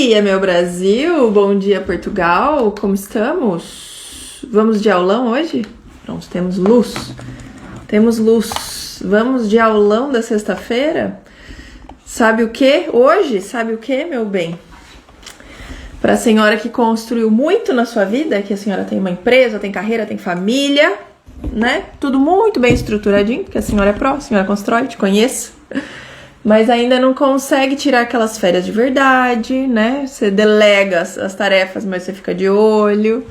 dia, meu Brasil! Bom dia, Portugal! Como estamos? Vamos de aulão hoje? Pronto, temos luz. Temos luz. Vamos de aulão da sexta-feira? Sabe o que? Hoje, sabe o que, meu bem? Para a senhora que construiu muito na sua vida, que a senhora tem uma empresa, tem carreira, tem família, né? Tudo muito bem estruturadinho, porque a senhora é pró, a senhora constrói, te conheço. Mas ainda não consegue tirar aquelas férias de verdade, né? Você delega as tarefas, mas você fica de olho.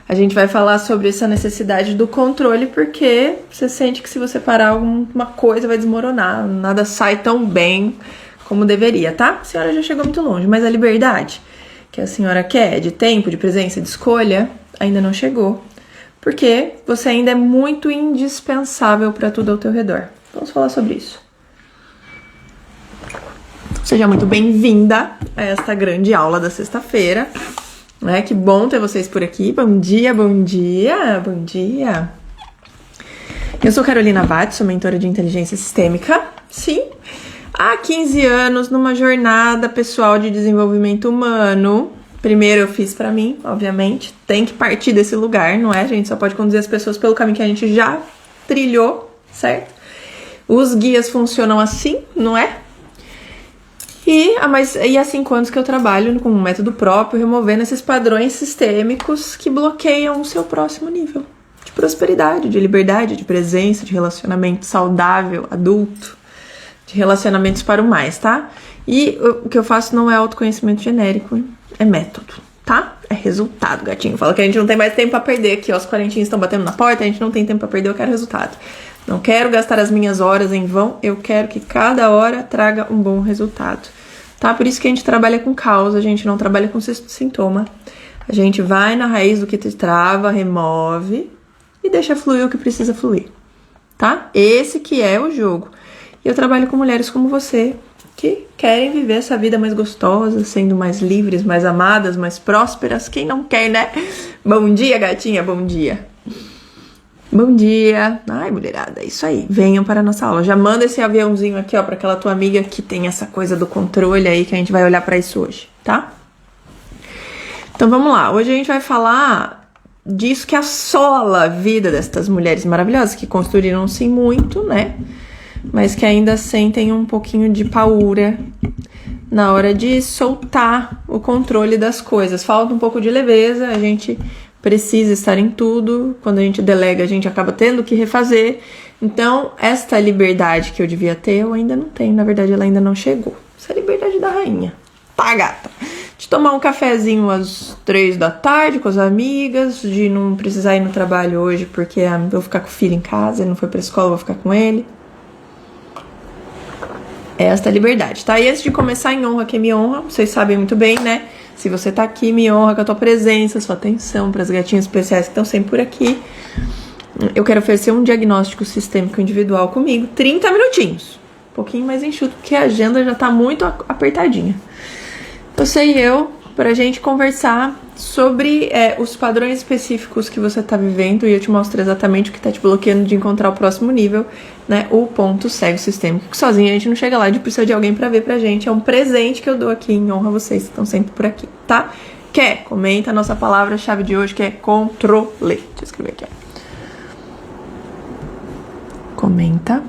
A gente vai falar sobre essa necessidade do controle, porque você sente que se você parar alguma coisa vai desmoronar, nada sai tão bem como deveria, tá? A senhora já chegou muito longe, mas a liberdade que a senhora quer, de tempo, de presença, de escolha, ainda não chegou. Porque você ainda é muito indispensável para tudo ao teu redor. Vamos falar sobre isso. Seja muito bem-vinda a esta grande aula da sexta-feira. Né? Que bom ter vocês por aqui. Bom dia, bom dia, bom dia. Eu sou Carolina Vatti, sou mentora de inteligência sistêmica. Sim, há 15 anos numa jornada pessoal de desenvolvimento humano. Primeiro eu fiz pra mim, obviamente. Tem que partir desse lugar, não é? A gente só pode conduzir as pessoas pelo caminho que a gente já trilhou, certo? Os guias funcionam assim, não é? E há 5 anos que eu trabalho com um método próprio, removendo esses padrões sistêmicos que bloqueiam o seu próximo nível de prosperidade, de liberdade, de presença, de relacionamento saudável, adulto, de relacionamentos para o mais, tá? E o que eu faço não é autoconhecimento genérico, é método, tá? É resultado, gatinho. Fala que a gente não tem mais tempo pra perder aqui, ó, os 40 estão batendo na porta, a gente não tem tempo pra perder, eu quero resultado. Não quero gastar as minhas horas em vão, eu quero que cada hora traga um bom resultado, tá? Por isso que a gente trabalha com causa, a gente não trabalha com sintoma. A gente vai na raiz do que te trava, remove e deixa fluir o que precisa fluir, tá? Esse que é o jogo. E eu trabalho com mulheres como você, que querem viver essa vida mais gostosa, sendo mais livres, mais amadas, mais prósperas. Quem não quer, né? Bom dia, gatinha, bom dia. Bom dia. Ai, mulherada, é isso aí. Venham para a nossa aula. Já manda esse aviãozinho aqui, ó, para aquela tua amiga que tem essa coisa do controle aí, que a gente vai olhar para isso hoje, tá? Então vamos lá. Hoje a gente vai falar disso que assola a vida destas mulheres maravilhosas que construíram-se muito, né? Mas que ainda sentem um pouquinho de paura na hora de soltar o controle das coisas. Falta um pouco de leveza, a gente precisa estar em tudo. Quando a gente delega, a gente acaba tendo que refazer. Então, esta liberdade que eu devia ter, eu ainda não tenho. Na verdade, ela ainda não chegou. Essa é a liberdade da rainha. Tá, gata? De tomar um cafezinho às 3 da tarde com as amigas, de não precisar ir no trabalho hoje porque eu vou ficar com o filho em casa, ele não foi pra escola, eu vou ficar com ele. Esta é a liberdade, tá? E antes de começar, em honra quem me honra, vocês sabem muito bem, né? Se você tá aqui, me honra com a tua presença, sua atenção para as gatinhas especiais que estão sempre por aqui. Eu quero oferecer um diagnóstico sistêmico individual comigo, 30 minutinhos. Um pouquinho mais enxuto, porque a agenda já tá muito apertadinha. Você e eu, pra gente conversar sobre os padrões específicos que você tá vivendo, e eu te mostro exatamente o que tá te bloqueando de encontrar o próximo nível, né? O ponto cego sistêmico, que sozinha a gente não chega lá, a gente precisa de alguém pra ver pra gente. É um presente que eu dou aqui em honra a vocês que estão sempre por aqui, tá? Quer? Comenta a nossa palavra-chave de hoje, que é controle. Deixa eu escrever aqui, ó. Comenta.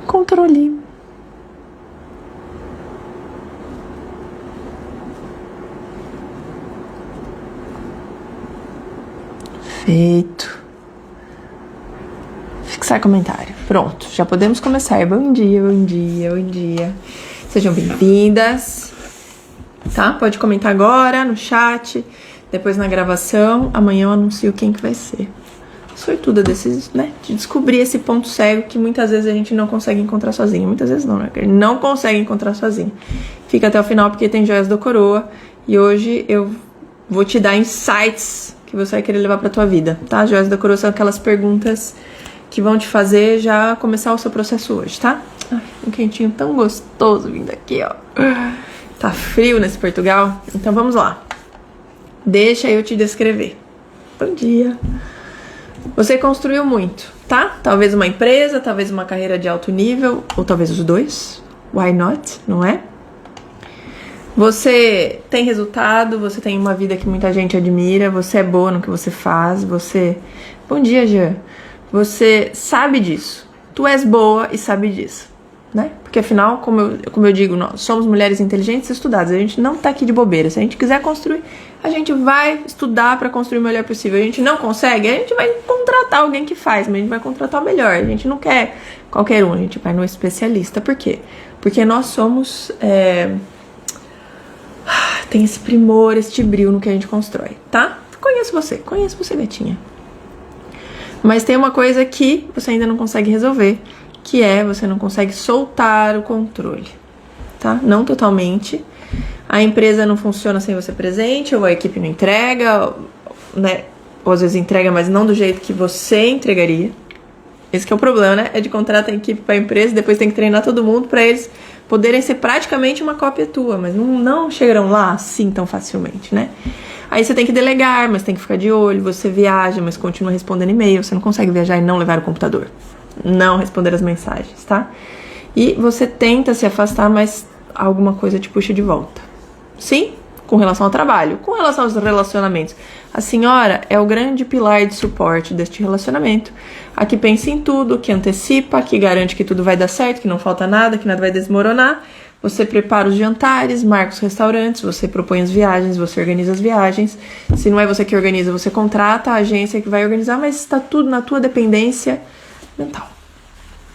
Controle. Feito. Fixar comentário. Pronto, já podemos começar. Bom dia, bom dia, bom dia. Sejam bem-vindas. Tá? Pode comentar agora no chat, depois na gravação. Amanhã eu anuncio quem que vai ser. Sortuda desses, né? De descobrir esse ponto cego que muitas vezes a gente não consegue encontrar sozinho. Muitas vezes não, né? Não consegue encontrar sozinho. Fica até o final porque tem joias da coroa. E hoje eu vou te dar insights que você vai querer levar pra tua vida, tá? Joias da coroa são aquelas perguntas que vão te fazer já começar o seu processo hoje, tá? Ai, um quentinho tão gostoso vindo aqui, ó. Tá frio nesse Portugal? Então vamos lá. Deixa eu te descrever. Bom dia. Você construiu muito, tá? Talvez uma empresa, talvez uma carreira de alto nível, ou talvez os dois. Why not? Não é? Você tem resultado, você tem uma vida que muita gente admira, você é boa no que você faz, você... Bom dia, Jean. Você sabe disso. Tu és boa e sabe disso, né? Porque afinal, como eu digo, nós somos mulheres inteligentes e estudadas. A gente não tá aqui de bobeira. Se a gente quiser construir, a gente vai estudar pra construir o melhor possível. A gente não consegue, a gente vai contratar alguém que faz, mas a gente vai contratar o melhor. A gente não quer qualquer um, a gente vai no especialista. Por quê? Porque nós somos... Tem esse primor, este brilho no que a gente constrói, tá? Conheço você, gatinha. Mas tem uma coisa que você ainda não consegue resolver, que é você não consegue soltar o controle, tá? Não totalmente. A empresa não funciona sem você presente, ou a equipe não entrega, né? Ou às vezes entrega, mas não do jeito que você entregaria. Esse que é o problema, né? É de contratar a equipe para a empresa e depois tem que treinar todo mundo para eles poderem ser praticamente uma cópia tua, mas não chegarão lá assim tão facilmente, né? Aí você tem que delegar, mas tem que ficar de olho, você viaja, mas continua respondendo e-mail, você não consegue viajar e não levar o computador, não responder as mensagens, tá? E você tenta se afastar, mas alguma coisa te puxa de volta. Sim, com relação ao trabalho, com relação aos relacionamentos. A senhora é o grande pilar de suporte deste relacionamento. A que pensa em tudo, que antecipa, que garante que tudo vai dar certo, que não falta nada, que nada vai desmoronar. Você prepara os jantares, marca os restaurantes, você propõe as viagens, você organiza as viagens. Se não é você que organiza, você contrata a agência que vai organizar, mas está tudo na tua dependência mental.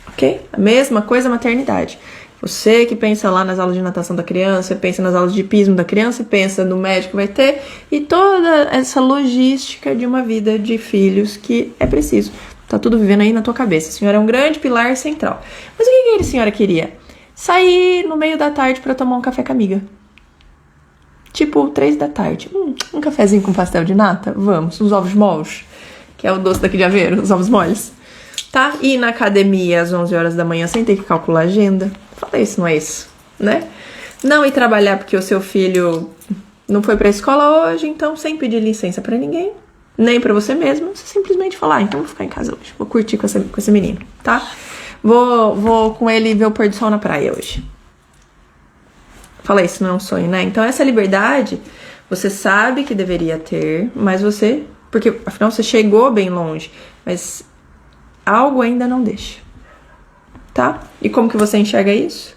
Ok? A mesma coisa a maternidade. Você que pensa lá nas aulas de natação da criança, pensa nas aulas de hipismo da criança, pensa no médico que vai ter e toda essa logística de uma vida de filhos que é preciso. Tá tudo vivendo aí na tua cabeça. A senhora é um grande pilar central. Mas o que a senhora queria? Sair no meio da tarde pra tomar um café com a amiga. Tipo, 3 da tarde. Um cafezinho com pastel de nata? Vamos. Uns ovos moles, que é o doce daqui de Aveiro, os ovos moles. Tá? Ir na academia às 11 horas da manhã sem ter que calcular a agenda. Fala isso, não é isso, né? Não ir trabalhar porque o seu filho não foi pra escola hoje, então sem pedir licença pra ninguém, nem pra você mesmo, você simplesmente falar, então vou ficar em casa hoje, vou curtir com esse menino, tá? Vou com ele ver o pôr do sol na praia hoje. Fala, isso não é um sonho, né? Então essa liberdade, você sabe que deveria ter, mas você... Porque afinal você chegou bem longe, mas algo ainda não deixa. Tá? E como que você enxerga isso?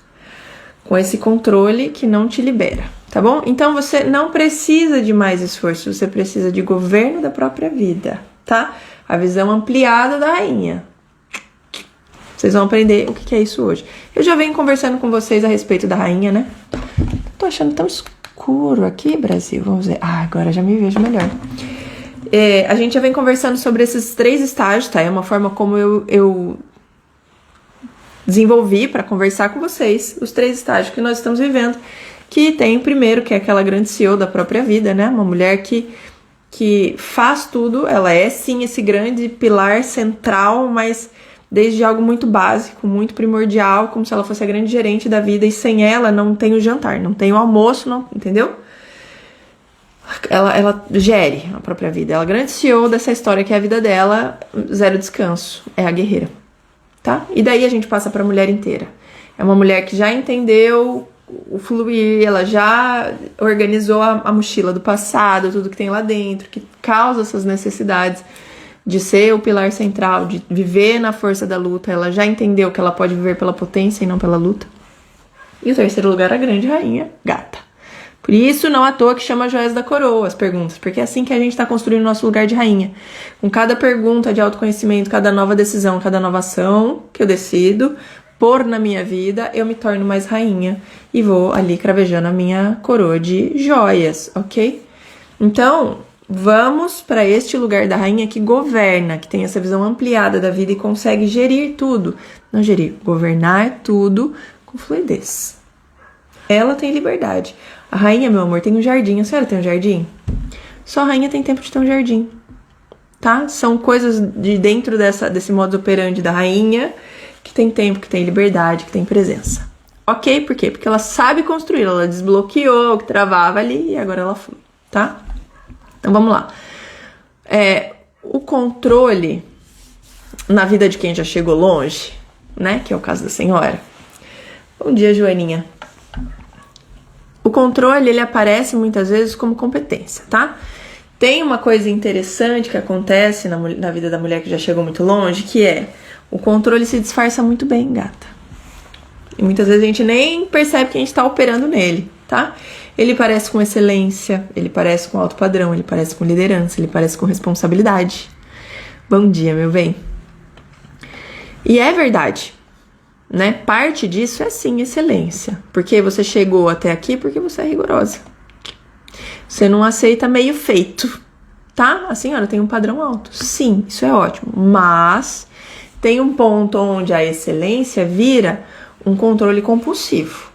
Com esse controle que não te libera, tá bom? Então você não precisa de mais esforço, você precisa de governo da própria vida, tá? A visão ampliada da rainha. Vocês vão aprender o que é isso hoje. Eu já venho conversando com vocês a respeito da rainha, né? Tô achando tão escuro aqui, Brasil. Vamos ver. Ah, agora já me vejo melhor. A gente já vem conversando sobre esses 3 estágios, tá? É uma forma como eu desenvolvi para conversar com vocês os 3 estágios que nós estamos vivendo, que tem o primeiro, que é aquela grande CEO da própria vida, né? Uma mulher que faz tudo, ela é sim esse grande pilar central, mas desde algo muito básico, muito primordial, como se ela fosse a grande gerente da vida, e sem ela não tem o jantar, não tem o almoço, não, entendeu? Ela gere a própria vida, ela é a grande CEO dessa história que é a vida dela, 0 descanso, é a guerreira. Tá? E daí a gente passa para a mulher inteira. É uma mulher que já entendeu o fluir, ela já organizou a mochila do passado, tudo que tem lá dentro, que causa essas necessidades de ser o pilar central, de viver na força da luta. Ela já entendeu que ela pode viver pela potência e não pela luta. E o terceiro lugar, a grande rainha, gata. Por isso, não à toa que chama Joias da Coroa as perguntas, porque é assim que a gente está construindo o nosso lugar de rainha. Com cada pergunta de autoconhecimento, cada nova decisão, cada nova ação que eu decido pôr na minha vida, eu me torno mais rainha e vou ali cravejando a minha coroa de joias, ok? Então, vamos para este lugar da rainha que governa, que tem essa visão ampliada da vida e consegue gerir tudo. Não gerir, governar tudo com fluidez. Ela tem liberdade. A rainha, meu amor, tem um jardim. A senhora tem um jardim? Só a rainha tem tempo de ter um jardim, tá? São coisas de dentro desse modus operandi da rainha que tem tempo, que tem liberdade, que tem presença. Ok? Por quê? Porque ela sabe construir. Ela desbloqueou o que travava ali e agora ela flui, tá? Então, vamos lá. O controle na vida de quem já chegou longe, né? Que é o caso da senhora. Bom dia, Joaninha. O controle, ele aparece muitas vezes como competência, tá? Tem uma coisa interessante que acontece na vida da mulher que já chegou muito longe, que é o controle se disfarça muito bem, gata. E muitas vezes a gente nem percebe que a gente tá operando nele, tá? Ele parece com excelência, ele parece com alto padrão, ele parece com liderança, ele parece com responsabilidade. Bom dia, meu bem. E é verdade, né? Parte disso é sim excelência. Porque você chegou até aqui porque você é rigorosa. Você não aceita meio feito, tá? A senhora tem um padrão alto. Sim, isso é ótimo. Mas tem um ponto onde a excelência vira um controle compulsivo.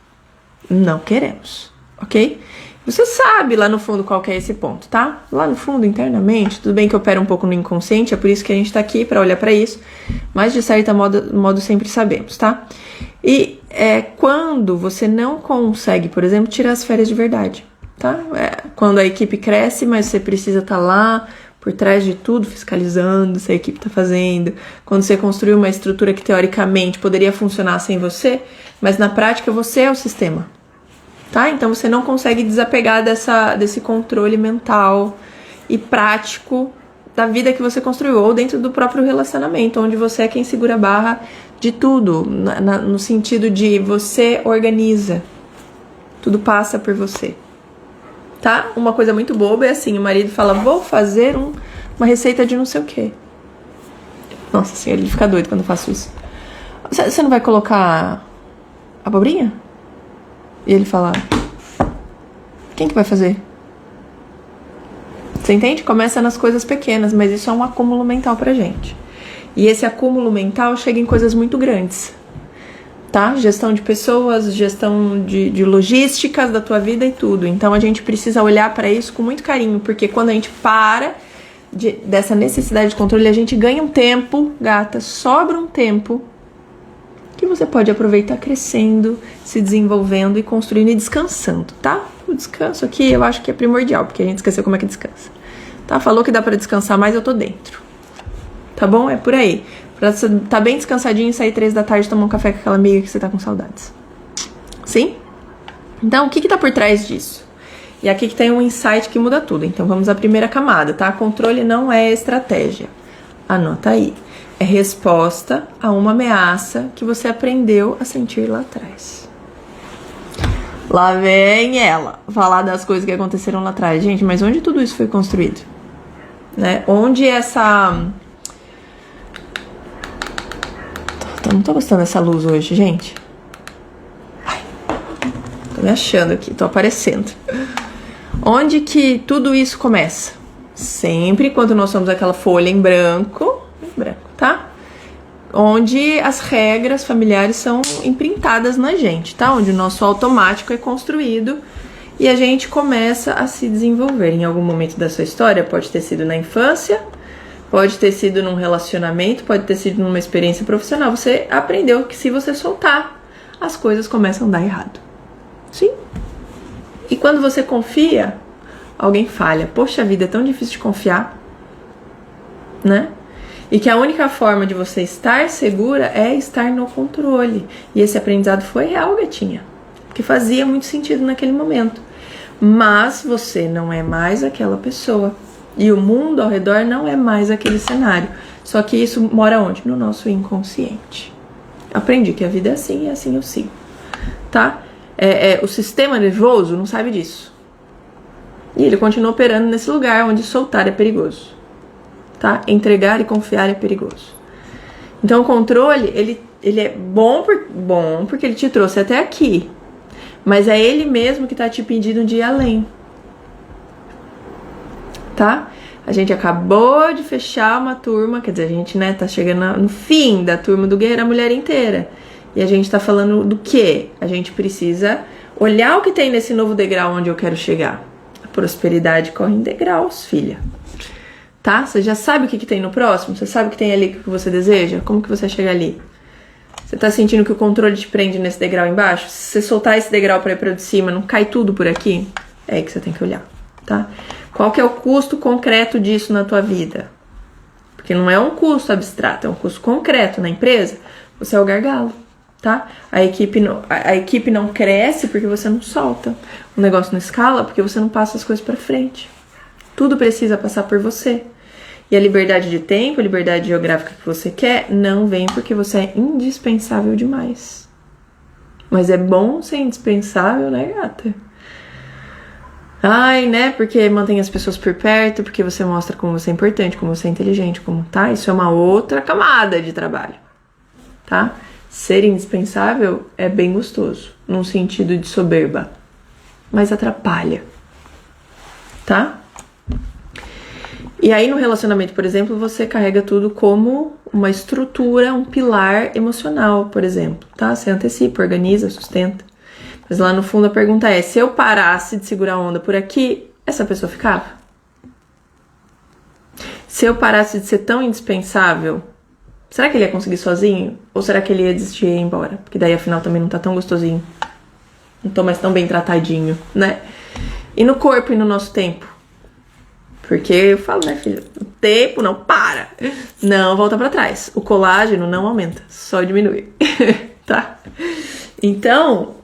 Não queremos, ok? Você sabe lá no fundo qual que é esse ponto, tá? Lá no fundo, internamente, tudo bem que opera um pouco no inconsciente, é por isso que a gente tá aqui, pra olhar pra isso, mas de certo modo sempre sabemos, tá? E quando você não consegue, por exemplo, tirar as férias de verdade, tá? Quando a equipe cresce, mas você precisa estar lá, por trás de tudo, fiscalizando se a equipe tá fazendo. Quando você construiu uma estrutura que teoricamente poderia funcionar sem você, mas na prática você é o sistema. Tá? Então você não consegue desapegar desse controle mental e prático da vida que você construiu, ou dentro do próprio relacionamento, onde você é quem segura a barra de tudo, no sentido de você organiza, tudo passa por você. Tá? Uma coisa muito boba é assim, o marido fala, vou fazer uma receita de não sei o quê. Nossa senhora, ele fica doido quando eu faço isso. Você não vai colocar abobrinha? E ele fala, quem que vai fazer? Você entende? Começa nas coisas pequenas, mas isso é um acúmulo mental pra gente. E esse acúmulo mental chega em coisas muito grandes, tá? Gestão de pessoas, gestão de logísticas da tua vida e tudo. Então a gente precisa olhar pra isso com muito carinho, porque quando a gente para dessa necessidade de controle, a gente ganha um tempo, gata, sobra um tempo que você pode aproveitar crescendo, se desenvolvendo e construindo e descansando, tá? O descanso aqui eu acho que é primordial, porque a gente esqueceu como é que descansa. Tá? Falou que dá pra descansar mais, eu tô dentro. Tá bom? É por aí. Pra você tá bem descansadinho e sair 3 da tarde tomar um café com aquela amiga que você tá com saudades. Sim? Então, o que tá por trás disso? E aqui que tem um insight que muda tudo. Então, vamos à primeira camada, tá? Controle não é estratégia. Anota aí. É resposta a uma ameaça que você aprendeu a sentir lá atrás. Lá vem ela falar das coisas que aconteceram lá atrás. Gente, mas onde tudo isso foi construído? Né? Onde essa... Não tô gostando dessa luz hoje, gente. Ai, tô me achando aqui, tô aparecendo. Onde que tudo isso começa? Sempre quando nós somos aquela folha em branco, tá? Onde as regras familiares são imprintadas na gente, tá? Onde o nosso automático é construído e a gente começa a se desenvolver. Em algum momento da sua história, pode ter sido na infância, pode ter sido num relacionamento, pode ter sido numa experiência profissional. Você aprendeu que se você soltar, as coisas começam a dar errado. Sim? E quando você confia, alguém falha. Poxa vida, é tão difícil de confiar, né? E que a única forma de você estar segura é estar no controle. E esse aprendizado foi real, gatinha. Porque fazia muito sentido naquele momento. Mas você não é mais aquela pessoa. E o mundo ao redor não é mais aquele cenário. Só que isso mora onde? No nosso inconsciente. Aprendi que a vida é assim e assim eu sigo. Tá? O sistema nervoso não sabe disso. E ele continua operando nesse lugar onde soltar é perigoso. Tá? Entregar e confiar é perigoso. Então o controle, ele é bom porque ele te trouxe até aqui. Mas é ele mesmo que tá te pedindo de ir além. Tá? A gente acabou de fechar uma turma, quer dizer, a gente, né, tá chegando no fim da turma do Guerreira Mulher Inteira. E a gente tá falando do quê? A gente precisa olhar o que tem nesse novo degrau onde eu quero chegar. A prosperidade corre em degraus, filha. Tá? Você já sabe o que tem no próximo? Você sabe o que tem ali que você deseja? Como que você chega ali? Você tá sentindo que o controle te prende nesse degrau embaixo? Se você soltar esse degrau pra ir pra de cima, não cai tudo por aqui? É aí que você tem que olhar, tá? Qual que é o custo concreto disso na tua vida? Porque não é um custo abstrato, é um custo concreto na empresa. Você é o gargalo. tá? A equipe não cresce porque você não solta. O negócio não escala porque você não passa as coisas pra frente. Tudo precisa passar por você. E a liberdade de tempo, a liberdade geográfica que você quer, não vem porque você é indispensável demais. Mas é bom ser indispensável, né, gata? Ai, né? Porque mantém as pessoas por perto, porque você mostra como você é importante, como você é inteligente, como tá. Isso é uma outra camada de trabalho, tá? Ser indispensável é bem gostoso, num sentido de soberba, mas atrapalha, tá? E aí no relacionamento, por exemplo, você carrega tudo como uma estrutura, um pilar emocional, por exemplo, tá? Você antecipa, organiza, sustenta. Mas lá no fundo a pergunta é, se eu parasse de segurar a onda por aqui, essa pessoa ficava? Se eu parasse de ser tão indispensável, será que ele ia conseguir sozinho? Ou será que ele ia desistir e ir embora? Porque daí afinal também não tá tão gostosinho. Não tô mais tão bem tratadinho, né? E no corpo e no nosso tempo? Porque eu falo, né, filha? O tempo não para. Não volta pra trás. O colágeno não aumenta, só diminui. Tá? Então,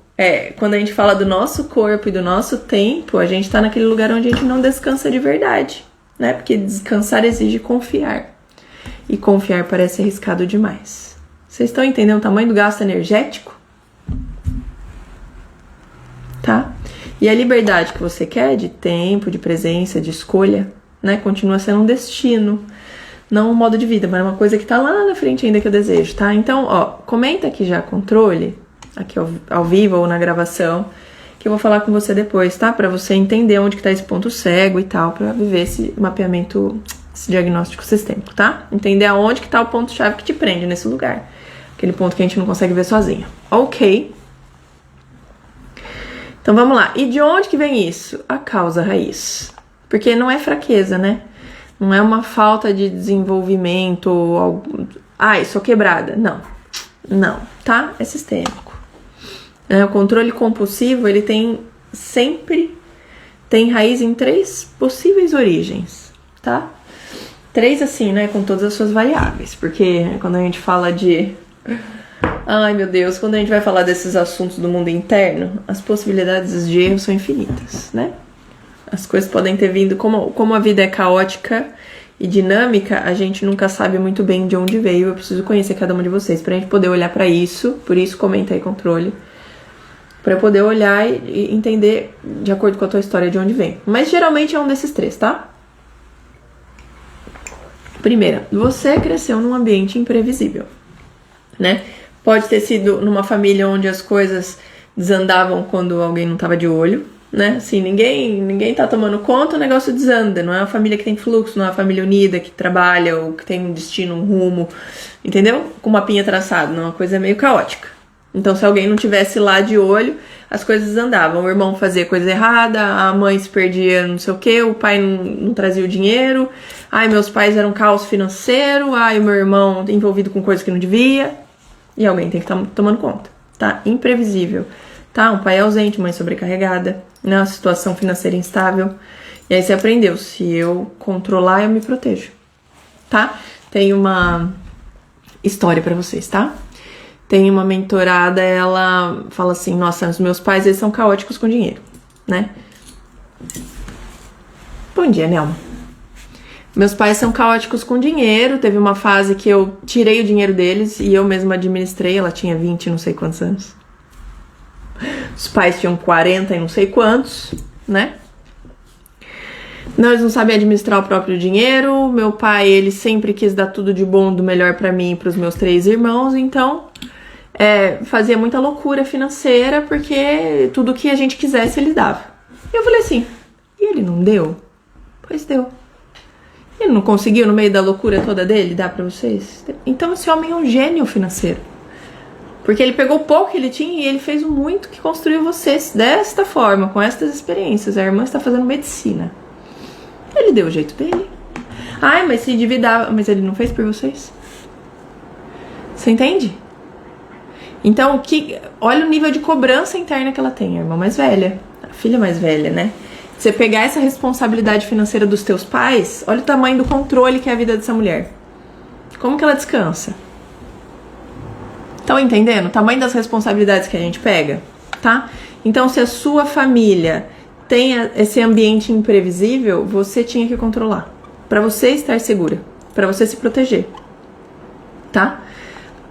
quando a gente fala do nosso corpo e do nosso tempo, a gente tá naquele lugar onde a gente não descansa de verdade, né? Porque descansar exige confiar. E confiar parece arriscado demais. Vocês estão entendendo o tamanho do gasto energético? Tá? E a liberdade que você quer de tempo, de presença, de escolha, né? Continua sendo um destino, não um modo de vida, mas é uma coisa que tá lá na frente ainda que eu desejo, tá? Então, ó, comenta aqui já controle, aqui ao vivo ou na gravação, que eu vou falar com você depois, tá? Pra você entender onde que tá esse ponto cego e tal, pra viver esse mapeamento, esse diagnóstico sistêmico, tá? Entender aonde que tá o ponto-chave que te prende nesse lugar. Aquele ponto que a gente não consegue ver sozinho. Ok. Então vamos lá. E de onde que vem isso? A causa raiz. Porque não é fraqueza, né? Não é uma falta de desenvolvimento ou algo... Ai, sou quebrada. Não. Não, tá? É sistêmico. O controle compulsivo, ele sempre tem raiz em 3 possíveis origens, tá? 3 assim, né? Com todas as suas variáveis. Porque quando a gente fala de... Ai, meu Deus, quando a gente vai falar desses assuntos do mundo interno, as possibilidades de erro são infinitas, né? As coisas podem ter vindo... Como a vida é caótica e dinâmica, a gente nunca sabe muito bem de onde veio. Eu preciso conhecer cada uma de vocês pra gente poder olhar pra isso. Por isso, comenta aí, controle. Pra eu poder olhar e entender, de acordo com a tua história, de onde vem. Mas geralmente é um desses 3, tá? Primeira, você cresceu num ambiente imprevisível, né? Pode ter sido numa família onde as coisas desandavam quando alguém não tava de olho, né? Assim, ninguém tá tomando conta, o negócio desanda. Não é uma família que tem fluxo, não é uma família unida, que trabalha ou que tem um destino, um rumo, entendeu? Com uma pinha traçada, não é uma coisa meio caótica. Então, se alguém não tivesse lá de olho, as coisas desandavam. O irmão fazia coisa errada, a mãe se perdia não sei o quê, o pai não trazia o dinheiro. Ai, meus pais eram caos financeiro. Ai, o meu irmão envolvido com coisas que não devia. E alguém tem que estar tomando conta, tá? Imprevisível, tá? Um pai ausente, mãe sobrecarregada, né? Uma situação financeira instável. E aí você aprendeu, se eu controlar, eu me protejo, tá? Tem uma história pra vocês, tá? Tem uma mentorada, ela fala assim, nossa, os meus pais, eles são caóticos com dinheiro, né? Bom dia, Nelma. Meus pais são caóticos com dinheiro. Teve uma fase que eu tirei o dinheiro deles e eu mesma administrei. Ela tinha 20 não sei quantos anos. Os pais tinham 40 e não sei quantos, né? Não, eles não sabem administrar o próprio dinheiro. Meu pai, ele sempre quis dar tudo de bom, do melhor pra mim e pros meus 3 irmãos. Então, fazia muita loucura financeira porque tudo que a gente quisesse ele dava. E eu falei assim, e ele não deu? Pois deu. Ele não conseguiu, no meio da loucura toda dele, dar pra vocês? Então esse homem é um gênio financeiro. Porque ele pegou o pouco que ele tinha e ele fez o muito que construiu vocês desta forma, com estas experiências. A irmã está fazendo medicina. Ele deu o jeito dele. Ai, mas se endividava. Mas ele não fez por vocês? Você entende? Então, olha o nível de cobrança interna que ela tem. A irmã mais velha, a filha mais velha, né? Você pegar essa responsabilidade financeira dos teus pais, olha o tamanho do controle que é a vida dessa mulher. Como que ela descansa? Estão entendendo? O tamanho das responsabilidades que a gente pega, tá? Então, se a sua família tem esse ambiente imprevisível, você tinha que controlar. Pra você estar segura. Pra você se proteger. Tá?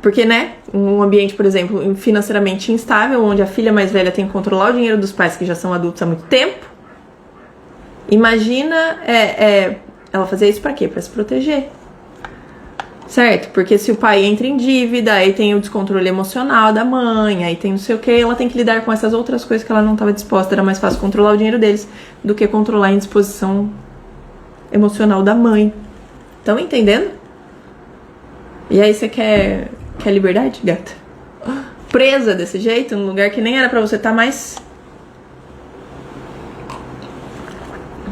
Porque, né, um ambiente, por exemplo, financeiramente instável, onde a filha mais velha tem que controlar o dinheiro dos pais que já são adultos há muito tempo. Imagina ela fazer isso pra quê? Pra se proteger. Certo? Porque se o pai entra em dívida, aí tem o descontrole emocional da mãe, aí tem não sei o que, ela tem que lidar com essas outras coisas que ela não estava disposta. Era mais fácil controlar o dinheiro deles do que controlar a indisposição emocional da mãe. Estão entendendo? E aí você quer liberdade, gata? Presa desse jeito, num lugar que nem era pra você estar mais.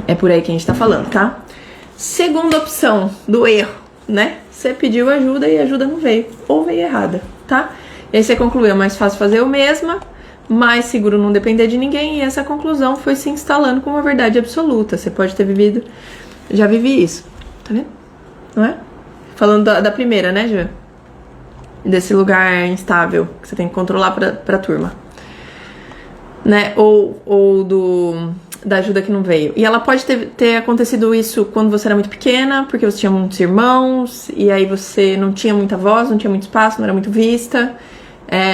É por aí que a gente tá falando, tá? Segunda opção do erro, né? Você pediu ajuda e a ajuda não veio. Ou veio errada, tá? E aí você concluiu, é mais fácil fazer eu mesma, mais seguro não depender de ninguém. E essa conclusão foi se instalando como uma verdade absoluta. Você pode ter vivido... Já vivi isso, tá vendo? Não é? Falando da primeira, né, Jô? Desse lugar instável que você tem que controlar pra turma. Né? Ou da ajuda que não veio. E ela pode ter acontecido isso quando você era muito pequena, porque você tinha muitos irmãos, e aí você não tinha muita voz, não tinha muito espaço, não era muito vista.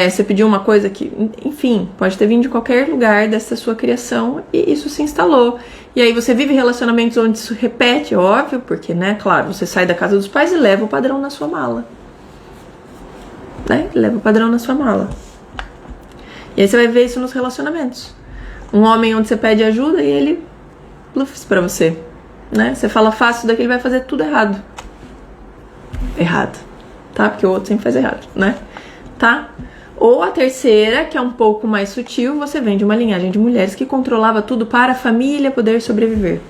Você pediu uma coisa que... Enfim, pode ter vindo de qualquer lugar dessa sua criação e isso se instalou. E aí você vive relacionamentos onde isso repete, óbvio, porque, né, claro, você sai da casa dos pais e leva o padrão na sua mala. Né? Leva o padrão na sua mala. E aí você vai ver isso nos relacionamentos. Um homem onde você pede ajuda e ele blufs pra você, né? Você fala fácil daqui, ele vai fazer tudo errado. Errado, tá? Porque o outro sempre faz errado, né? Tá? Ou a terceira, que é um pouco mais sutil, você vem de uma linhagem de mulheres que controlava tudo para a família poder sobreviver.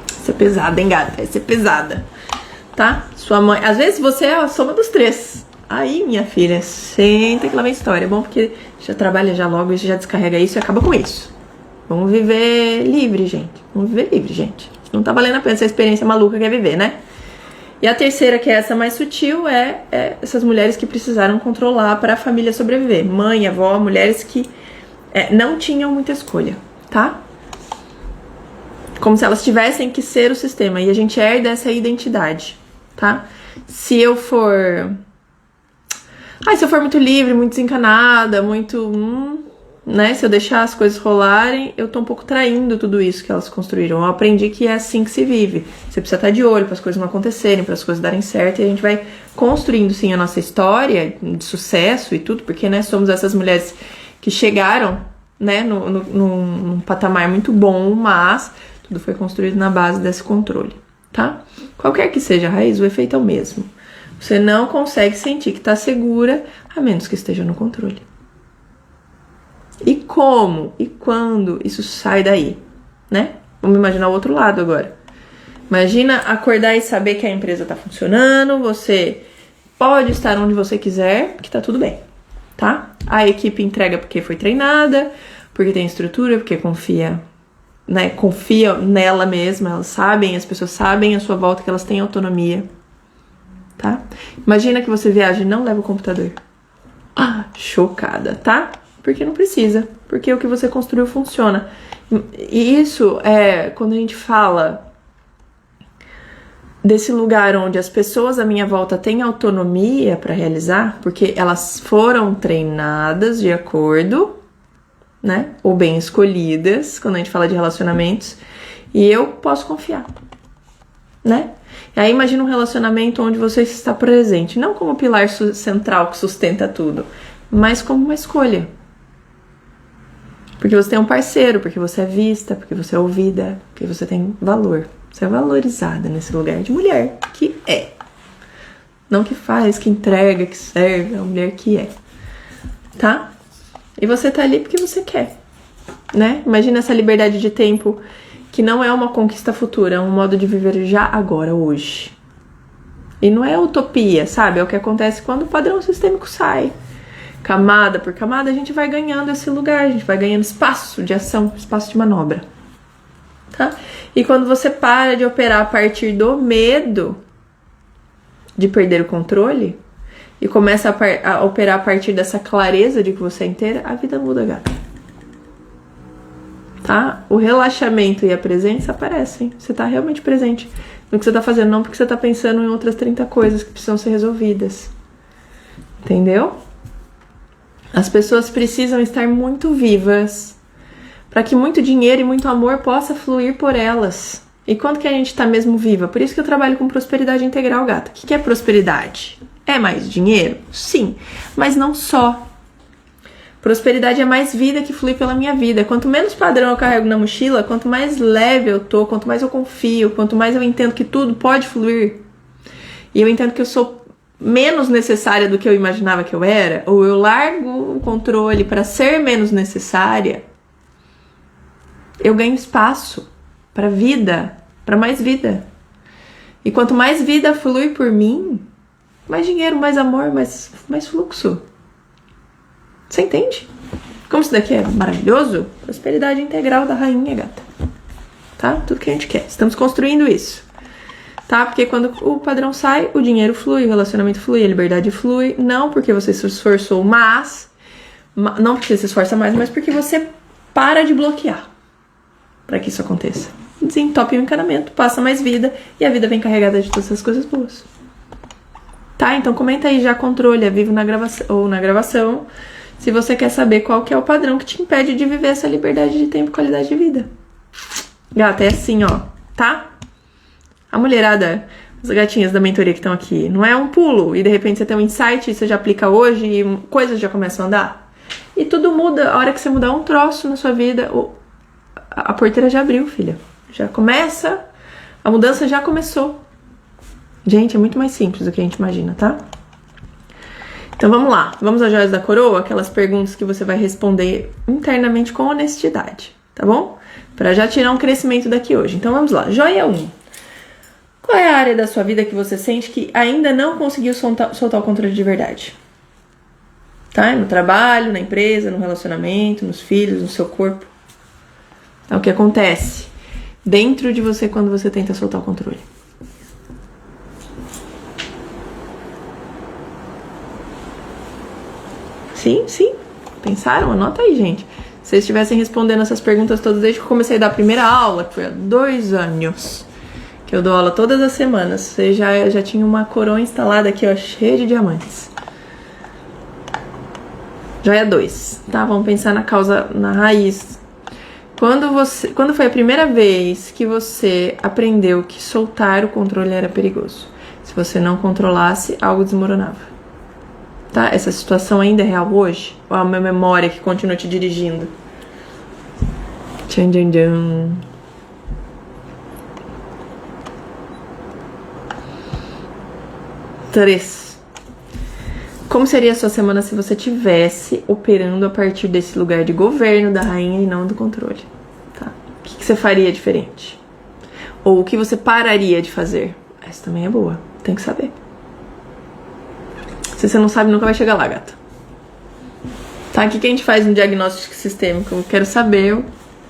Isso é pesada, hein, gata? Isso é pesada, tá? Sua mãe... Às vezes você é a soma dos três. Aí, minha filha, senta que lá vem história. É bom porque já trabalha já logo, e já descarrega isso e acaba com isso. Vamos viver livre, gente. Vamos viver livre, gente. Não tá valendo a pena essa experiência maluca que é viver, né? E a terceira, que é essa mais sutil, é essas mulheres que precisaram controlar para a família sobreviver. Mãe, avó, mulheres que não tinham muita escolha, tá? Como se elas tivessem que ser o sistema. E a gente herda essa identidade, tá? Se eu for muito livre, muito desencanada, muito... né? Se eu deixar as coisas rolarem, eu tô um pouco traindo tudo isso que elas construíram. Eu aprendi que é assim que se vive. Você precisa estar de olho para as coisas não acontecerem, para as coisas darem certo. E a gente vai construindo, sim, a nossa história de sucesso e tudo, porque, né, somos essas mulheres que chegaram, né, num patamar muito bom, mas tudo foi construído na base desse controle, tá? Qualquer que seja a raiz, o efeito é o mesmo. Você não consegue sentir que tá segura, a menos que esteja no controle. E como e quando isso sai daí, né? Vamos imaginar o outro lado agora. Imagina acordar e saber que a empresa tá funcionando, você pode estar onde você quiser, que tá tudo bem, tá? A equipe entrega porque foi treinada, porque tem estrutura, porque confia, né? Confia nela mesma, elas sabem, as pessoas sabem à sua volta que elas têm autonomia, tá? Imagina que você viaja e não leva o computador. Chocada, tá? Porque não precisa, porque o que você construiu funciona. E isso é quando a gente fala desse lugar onde as pessoas à minha volta têm autonomia para realizar, porque elas foram treinadas de acordo, né, ou bem escolhidas, quando a gente fala de relacionamentos, e eu posso confiar, né? E aí imagina um relacionamento onde você está presente, não como pilar central que sustenta tudo, mas como uma escolha. Porque você tem um parceiro, porque você é vista, porque você é ouvida, porque você tem valor. Você é valorizada nesse lugar de mulher que é. Não que faz, que entrega, que serve, é a mulher que é. Tá? E você tá ali porque você quer, né? Imagina essa liberdade de tempo que não é uma conquista futura, é um modo de viver já agora, hoje. E não é utopia, sabe? É o que acontece quando o padrão sistêmico sai. Camada por camada, a gente vai ganhando esse lugar, a gente vai ganhando espaço de ação, espaço de manobra, tá? E quando você para de operar a partir do medo de perder o controle, e começa a operar a partir dessa clareza de que você é inteira, a vida muda, gata. Tá? O relaxamento e a presença aparecem. Você tá realmente presente no que você tá fazendo, não porque você tá pensando em outras 30 coisas que precisam ser resolvidas. Entendeu? As pessoas precisam estar muito vivas para que muito dinheiro e muito amor possa fluir por elas. E quando que a gente tá mesmo viva? Por isso que eu trabalho com prosperidade integral, gata. O que é prosperidade? É mais dinheiro? Sim, mas não só. Prosperidade é mais vida que flui pela minha vida. Quanto menos padrão eu carrego na mochila, quanto mais leve eu tô, quanto mais eu confio, quanto mais eu entendo que tudo pode fluir, e eu entendo que eu sou menos necessária do que eu imaginava que eu era, ou eu largo o controle para ser menos necessária, eu ganho espaço para vida, para mais vida. E quanto mais vida flui por mim, mais dinheiro, mais amor, mais fluxo. Você entende? Como isso daqui é maravilhoso? Prosperidade integral da rainha, gata. Tá? Tudo que a gente quer. Estamos construindo isso. Tá? Porque quando o padrão sai, o dinheiro flui, o relacionamento flui, a liberdade flui. Não porque você se esforçou, mas... Não porque você se esforça mais, mas porque você para de bloquear para que isso aconteça. Desentope o encanamento, passa mais vida e a vida vem carregada de todas essas coisas boas. Tá? Então comenta aí já controle, é vivo na gravação ou na gravação. Se você quer saber qual que é o padrão que te impede de viver essa liberdade de tempo e qualidade de vida. Gata, é assim, ó, tá? A mulherada, as gatinhas da mentoria que estão aqui, não é um pulo e de repente você tem um insight e você já aplica hoje e coisas já começam a andar. E tudo muda, a hora que você mudar um troço na sua vida, a porteira já abriu, filha. Já começa, a mudança já começou. Gente, é muito mais simples do que a gente imagina, tá? Então vamos lá, vamos às joias da coroa, aquelas perguntas que você vai responder internamente com honestidade, tá bom? Pra já tirar um crescimento daqui hoje. Então vamos lá, joia 1. Qual é a área da sua vida que você sente que ainda não conseguiu soltar o controle de verdade? Tá? No trabalho, na empresa, no relacionamento, nos filhos, no seu corpo. É o que acontece dentro de você quando você tenta soltar o controle. Sim. Pensaram? Anota aí, gente. Se vocês estivessem respondendo essas perguntas todas desde que eu comecei a dar a primeira aula, que foi há 2 anos, que eu dou aula todas as semanas, você já tinha uma coroa instalada aqui, ó, cheia de diamantes. Joia 2, tá? Vamos pensar na causa, na raiz. Quando foi a primeira vez que você aprendeu que soltar o controle era perigoso? Se você não controlasse, algo desmoronava. Tá? Essa situação ainda é real hoje? Ou é uma memória que continua te dirigindo? Tchan, tchan, tchan. Três. Como seria a sua semana se você tivesse operando a partir desse lugar de governo da rainha e não do controle? Tá? O que você faria diferente? Ou o que você pararia de fazer? Essa também é boa, tem que saber. Se você não sabe, nunca vai chegar lá, gata. Tá? O que a gente faz no diagnóstico sistêmico? Eu quero saber o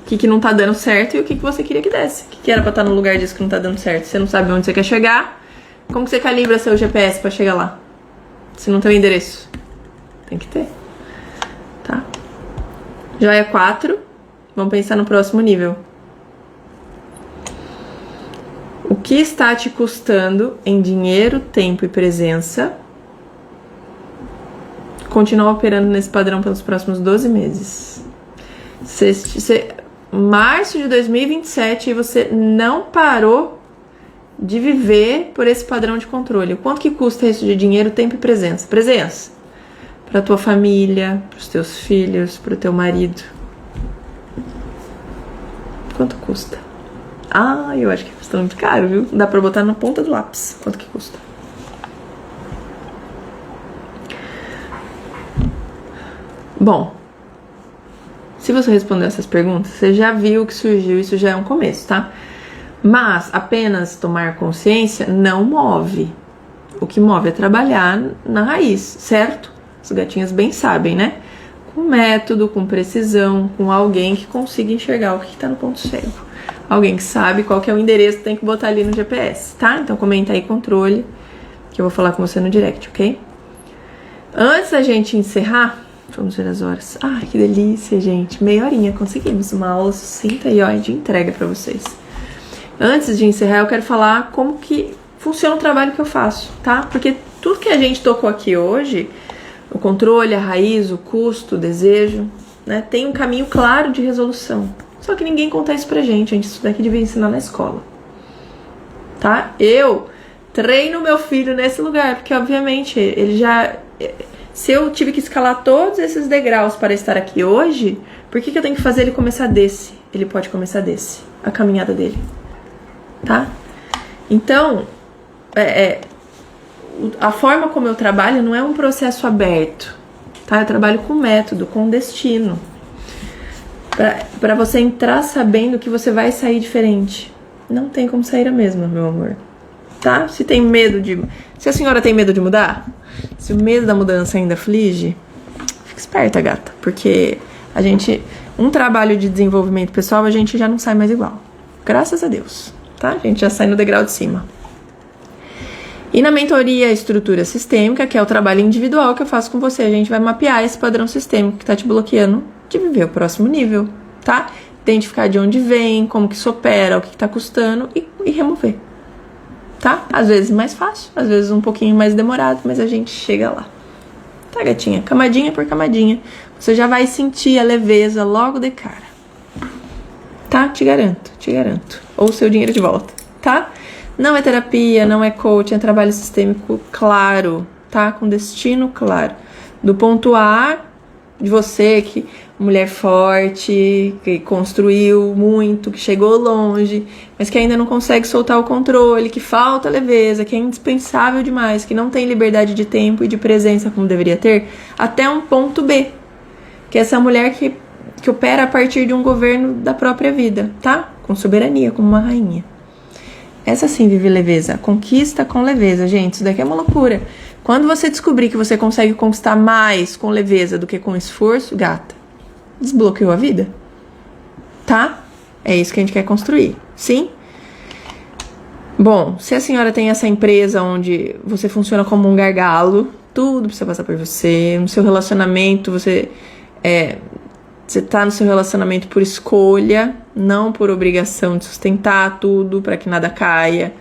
que não tá dando certo e o que você queria que desse. O que era pra estar no lugar disso que não tá dando certo? Você não sabe onde você quer chegar? Como que você calibra seu GPS pra chegar lá? Se não tem o endereço. Tem que ter. Tá? Joia 4. Vamos pensar no próximo nível. O que está te custando em dinheiro, tempo e presença continuar operando nesse padrão pelos próximos 12 meses? Março de 2027 e você não parou de viver por esse padrão de controle. O quanto que custa isso de dinheiro, tempo e presença? Presença. Pra tua família, pros teus filhos, pro teu marido. Quanto custa? Ah, eu acho que custa muito caro, viu? Dá pra botar na ponta do lápis. Quanto que custa? Bom, se você responder essas perguntas, você já viu o que surgiu, isso já é um começo, tá? Mas apenas tomar consciência não move. O que move é trabalhar na raiz, certo? As gatinhas bem sabem, né? Com método, com precisão, com alguém que consiga enxergar o que está no ponto cego. Alguém que sabe qual que é o endereço que tem que botar ali no GPS, tá? Então comenta aí controle, que eu vou falar com você no direct, ok? Antes da gente encerrar, vamos ver as horas. Ai, que delícia, gente. Meia horinha, conseguimos uma aula sucinta e ó, de entrega pra vocês. Antes de encerrar, eu quero falar como que funciona o trabalho que eu faço, tá? Porque tudo que a gente tocou aqui hoje, o controle, a raiz, o custo, o desejo, né, tem um caminho claro de resolução. Só que ninguém conta isso pra gente. A gente isso daqui devia ensinar na escola, tá? Eu treino meu filho nesse lugar, porque obviamente ele já... Se eu tive que escalar todos esses degraus para estar aqui hoje, por que eu tenho que fazer ele começar desse? Ele pode começar desse, a caminhada dele, tá? Então, a forma como eu trabalho não é um processo aberto, tá? Eu trabalho com método, com destino, para você entrar sabendo que você vai sair diferente. Não tem como sair a mesma, meu amor, tá? Se a senhora tem medo de mudar, se o medo da mudança ainda aflige, fica esperta, gata, porque um trabalho de desenvolvimento pessoal, a gente já não sai mais igual, graças a Deus, tá? A gente já sai no degrau de cima. E na mentoria Estrutura Sistêmica, que é o trabalho individual que eu faço com você, a gente vai mapear esse padrão sistêmico que tá te bloqueando de viver o próximo nível, tá? Identificar de onde vem, como que isso opera, o que tá custando e remover, tá? Às vezes mais fácil, às vezes um pouquinho mais demorado, mas a gente chega lá. Tá, gatinha? Camadinha por camadinha. Você já vai sentir a leveza logo de cara. Tá? Te garanto, te garanto. Ou o seu dinheiro de volta, tá? Não é terapia, não é coaching, é trabalho sistêmico claro, tá? Com destino claro. Do ponto A de você, que mulher forte, que construiu muito, que chegou longe, mas que ainda não consegue soltar o controle, que falta leveza, que é indispensável demais, que não tem liberdade de tempo e de presença como deveria ter, até um ponto B, que é essa mulher que opera a partir de um governo da própria vida, tá? Com soberania, como uma rainha. Essa sim vive leveza, conquista com leveza, gente, isso daqui é uma loucura. Quando você descobrir que você consegue conquistar mais com leveza do que com esforço, gata, desbloqueou a vida, tá? É isso que a gente quer construir, sim? Bom, se a senhora tem essa empresa onde você funciona como um gargalo, tudo precisa passar por você, no seu relacionamento, você tá no seu relacionamento por escolha, não por obrigação de sustentar tudo para que nada caia,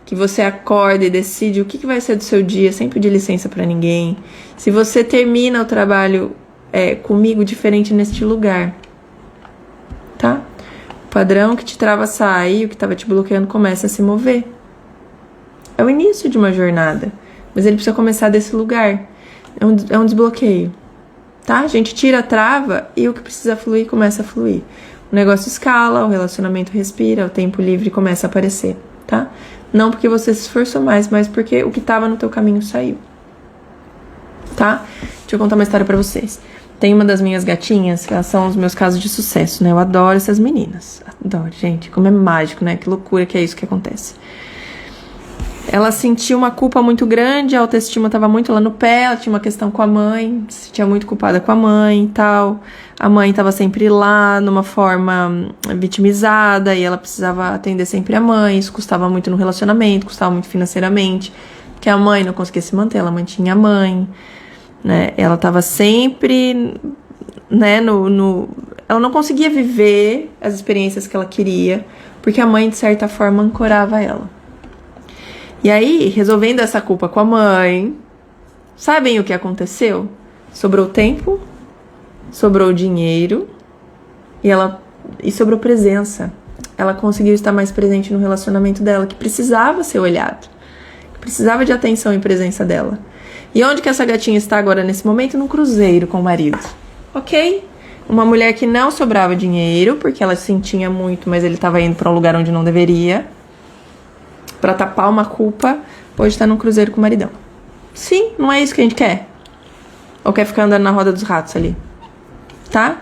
que você acorda e decide o que vai ser do seu dia, sem pedir licença para ninguém. Se você termina o trabalho comigo diferente neste lugar, tá? O padrão que te trava sai, o que estava te bloqueando começa a se mover. É o início de uma jornada, mas ele precisa começar desse lugar. É um desbloqueio, tá? A gente tira a trava e o que precisa fluir começa a fluir. O negócio escala, o relacionamento respira, o tempo livre começa a aparecer, tá? Não porque você se esforçou mais, mas porque o que estava no teu caminho saiu, tá? Deixa eu contar uma história pra vocês. Tem uma das minhas gatinhas, que elas são os meus casos de sucesso, né? Eu adoro essas meninas. Adoro, gente. Como é mágico, né? Que loucura que é isso que acontece. Ela sentiu uma culpa muito grande, a autoestima estava muito lá no pé, ela tinha uma questão com a mãe, se sentia muito culpada com a mãe e tal. A mãe estava sempre lá, numa forma vitimizada, e ela precisava atender sempre a mãe. Isso custava muito no relacionamento, custava muito financeiramente, porque a mãe não conseguia se manter, ela mantinha a mãe, né? Ela estava sempre, né, ela não conseguia viver as experiências que ela queria, porque a mãe, de certa forma, ancorava ela. E aí, resolvendo essa culpa com a mãe, sabem o que aconteceu? Sobrou tempo, sobrou dinheiro e sobrou presença. Ela conseguiu estar mais presente no relacionamento dela, que precisava ser olhado, que precisava de atenção e presença dela. E onde que essa gatinha está agora nesse momento? Num cruzeiro com o marido, ok? Uma mulher que não sobrava dinheiro, porque ela sentia muito, mas ele estava indo para um lugar onde não deveria, pra tapar uma culpa, hoje tá num cruzeiro com o maridão. Sim, não é isso que a gente quer? Ou quer ficar andando na roda dos ratos ali? Tá?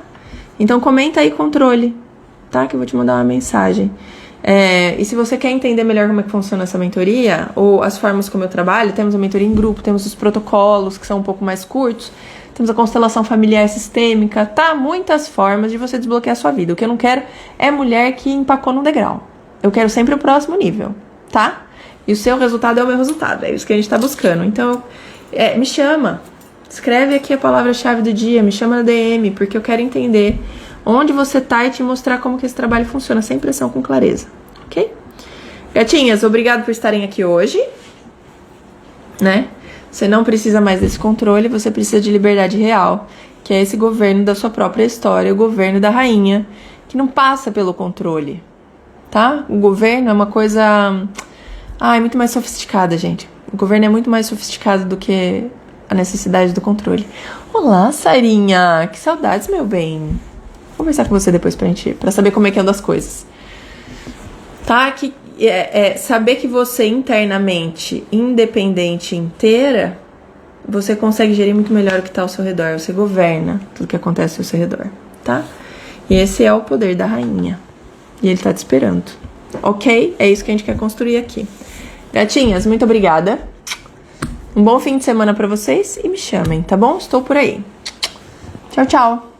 Então comenta aí controle, tá? Que eu vou te mandar uma mensagem. E se você quer entender melhor como é que funciona essa mentoria, ou as formas como eu trabalho, temos a mentoria em grupo, temos os protocolos, que são um pouco mais curtos, temos a constelação familiar sistêmica, tá? Muitas formas de você desbloquear a sua vida. O que eu não quero é mulher que empacou no degrau. Eu quero sempre o próximo nível, tá? E o seu resultado é o meu resultado, é isso que a gente tá buscando. Então, me chama, Escreve aqui a palavra-chave do dia, me chama na DM, porque eu quero entender onde você tá e te mostrar como que esse trabalho funciona, sem pressão, com clareza, ok? Gatinhas, obrigado por estarem aqui hoje, né? Você não precisa mais desse controle, você precisa de liberdade real, que é esse governo da sua própria história, o governo da rainha, que não passa pelo controle, tá? O governo é uma coisa... é muito mais sofisticada, gente. O governo é muito mais sofisticado do que a necessidade do controle. Olá, Sarinha! Que saudades, meu bem! Vou conversar com você depois pra saber como é que andam as coisas. Tá? Saber que você internamente, independente inteira, você consegue gerir muito melhor o que tá ao seu redor. Você governa tudo que acontece ao seu redor, tá? E esse é o poder da rainha. E ele tá te esperando. Ok? É isso que a gente quer construir aqui. Gatinhas, muito obrigada. Um bom fim de semana pra vocês e me chamem, tá bom? Estou por aí. Tchau, tchau.